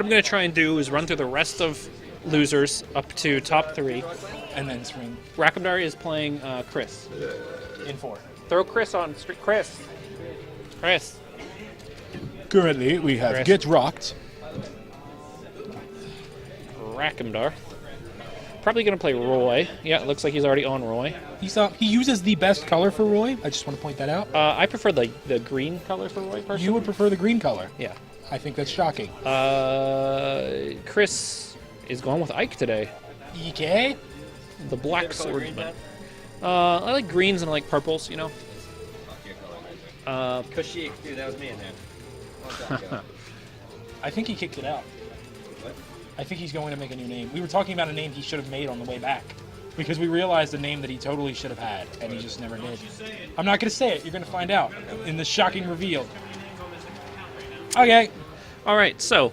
I'm going to try and do is run through the rest of losers up to top 3. And then swing Rhakimdar is playing Chris. in 4. Throw Chris on street. Chris. Currently, we have Chris. Get Rocked. Rhakimdar. Probably going to play Roy. Yeah, it looks like he's already on Roy. He uses the best color for Roy. I just want to point that out. I prefer the green color for Roy, personally. You would prefer the green color. Yeah. I think that's shocking. Chris is going with Ike today. EK? The black swordsman. I like greens and I like purples, you know. Kushik, dude, that was me in there. Long time ago. I think he kicked it out. What? I think he's going to make a new name. We were talking about a name he should have made on the way back. Because we realized a name that he totally should have had, and he just never did. I'm not going to say it. You're going to find out in the shocking reveal. Okay. All right, so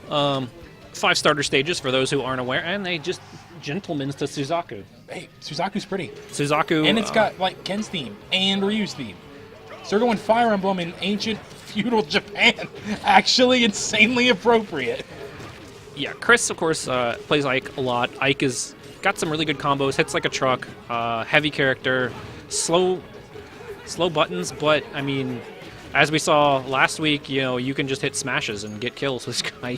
5 starter stages for those who aren't aware, and they just gentlemen's to Suzaku. Hey, Suzaku's pretty. Suzaku, And it's got, like, Ken's theme and Ryu's theme. So they're going Fire Emblem in ancient feudal Japan. Actually insanely appropriate. yeah. Chris, of course, plays Ike a lot. Ike has got some really good combos, hits like a truck, heavy character, slow buttons, but I mean, as we saw last week, you know, you can just hit smashes and get kills with this guy.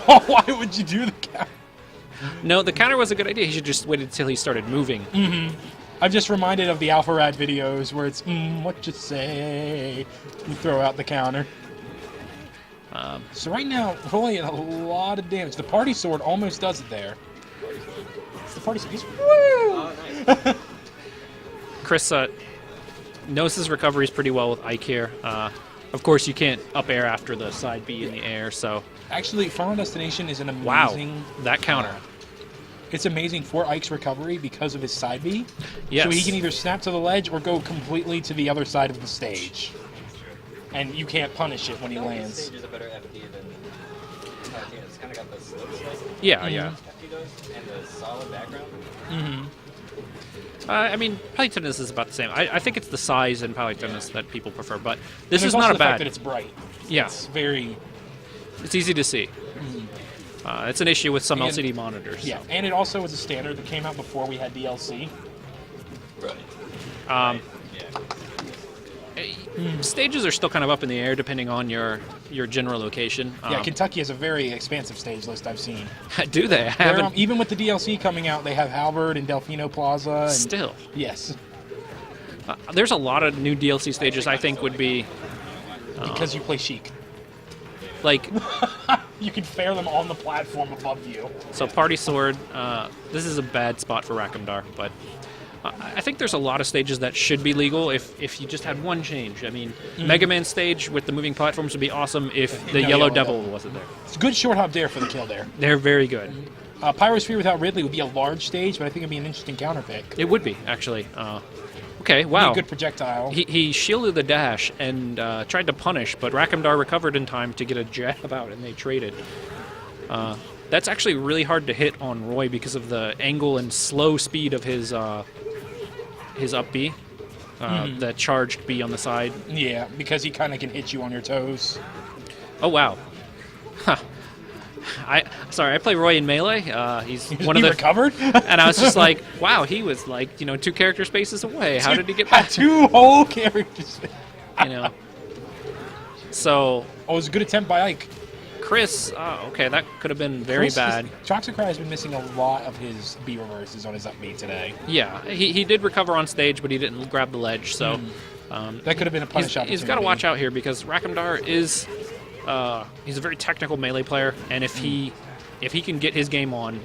Oh, why would you do the counter? No, the counter was a good idea. He should just wait until he started moving. I'm just reminded of the Alpha Rad videos where it's, what you say? You throw out the counter. So right now, Roy in a lot of damage. The party sword almost does it there. It's the party sword. He's, woo! Oh, nice. Chris knows his recoveries pretty well with Ike here. Of course, you can't up air after the side B in the air, so... Actually, Final Destination is an Wow, amazing... that counter. It's amazing for Ike's recovery because of his side B. Yes. So he can either snap to the ledge or go completely to the other side of the stage. And you can't punish it when he I feel like lands. this stage is a better FD than Palutena. It's kind of got the slope slope Yeah, yeah. FD does, and the solid background. I mean, Palutena's is about the same. I think it's the size in Palutena's that people prefer, but this And is there's also not a the fact bad... that it's bright. Yeah. It's very... It's easy to see. It's an issue with some And- LCD monitors. Yeah, and it also was a standard that came out before we had DLC. Right. Stages are still kind of up in the air depending on your general location. Yeah, Kentucky has a very expansive stage list I've seen. Do they? I They're, haven't. even with the DLC coming out, they have Halberd and Delfino Plaza. And, Still. Yes, There's a lot of new DLC stages I think would be because you play Sheik. like... You can fare them on the platform above you. So Party Sword, this is a bad spot for Rhakimdar, but I think there's a lot of stages that should be legal if you just had one change. I mean, Mega Man stage with the moving platforms would be awesome if the No Yellow Yellow Devil Devil. wasn't there. It's a good short hop dare for the kill there. They're very good. Pyrosphere without Ridley would be a large stage, but I think it'd be an interesting counter pick. It would be, actually. Okay, Be wow. a good projectile. He shielded the dash and tried to punish, but Rhakimdar recovered in time to get a jab out, and they traded. That's actually really hard to hit on Roy because of the angle and slow speed of his up B, the charged B on the side. Yeah, because he kind of can hit you on your toes. Oh wow. Huh. I play Roy in Melee. He's one of He the recovered? and I was just like, wow, he was like 2 character spaces away. How did he get back? 2 whole characters. You know. So Oh, it was a good attempt by Ike. Chris, okay, that could have been very bad. Toxicry has been missing a lot of his B reverses on his up B today. Yeah, he did recover on stage, but he didn't grab the ledge. So That could have been a punish opportunity. he's got to watch out here because Rhakimdar is he's a very technical melee player, and if he can get his game on,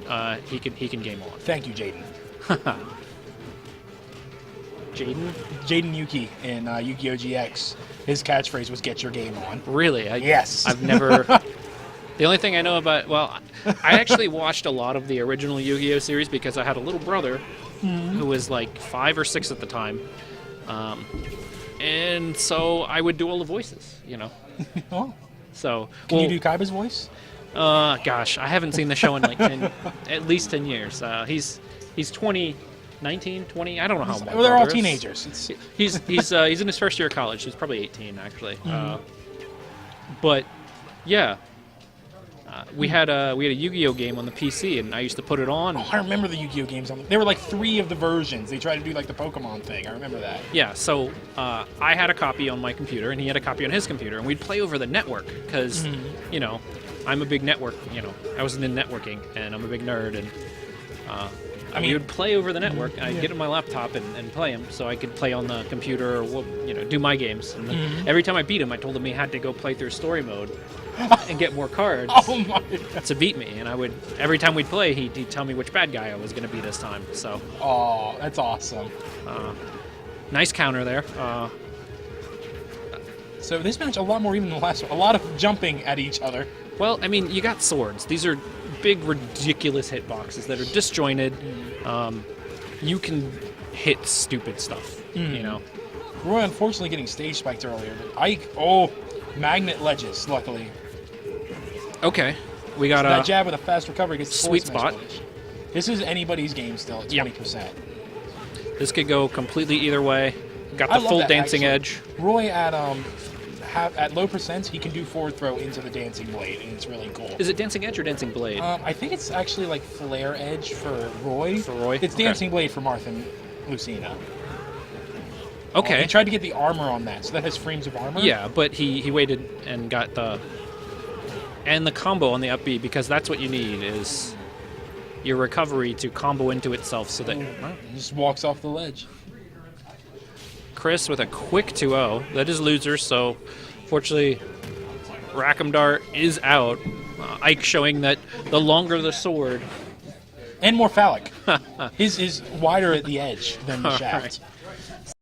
he can game on. Thank you, Jaden. Jaden? Jaden Yuki in Yu-Gi-Oh! GX. His catchphrase was "Get your game on." Really? Yes. I've never. The only thing I know about, well, I actually watched a lot of the original Yu-Gi-Oh! Series because I had a little brother who was like 5 or 6 at the time. And so I would do all the voices, Oh. So, Can you do Kaiba's voice? gosh, I haven't seen the show in like at least 10 years. He's 20, 19, 20, I don't know how old. Well, they're all brother is. teenagers. It's, He's in his first year of college. He's probably 18 actually. But yeah, we had a Yu-Gi-Oh game on the PC, and I used to put it on. Oh, I remember the Yu-Gi-Oh games. There were like 3 of the versions. They tried to do like the Pokemon thing. I remember that. Yeah, so I had a copy on my computer, and he had a copy on his computer, and we'd play over the network because, you know, I'm a big network. You know, I was in networking, and I'm a big nerd, and we would play over the network. I'd get on my laptop and play him, so I could play on the computer or do my games. And every time I beat him, I told him he had to go play through story mode and get more cards Oh my God. to beat me. And I would every time we'd play, he'd tell me which bad guy I was going to be this time. So Oh, that's awesome. nice counter there. So this match a lot more even than the last one. A lot of jumping at each other. Well, I mean, you got swords. These are big, ridiculous hitboxes that are disjointed. You can hit stupid stuff, you know. Roy unfortunately getting stage spiked earlier, but Ike, magnet ledges, luckily. Okay, we got That a jab with a fast recovery gets the sweet forward smash spot. finish. This is anybody's game still at 20%. This could go completely either way. Got I the love full that, dancing actually. edge. Roy at low percents, he can do forward throw into the dancing blade, and it's really cool. Is it dancing edge or dancing blade? I think it's actually like flare edge for Roy. For Roy? It's Okay. dancing blade for Martha and Lucina. Okay. He tried to get the armor on that, so that has frames of armor. Yeah, but he waited and got the combo on the up B, because that's what you need is your recovery to combo into itself so that He just walks off the ledge. Chris with a quick 2-0. That is loser, so fortunately Rhakimdar is out. Ike showing that the longer the sword. And more phallic. His is wider at the edge than the All shaft. right.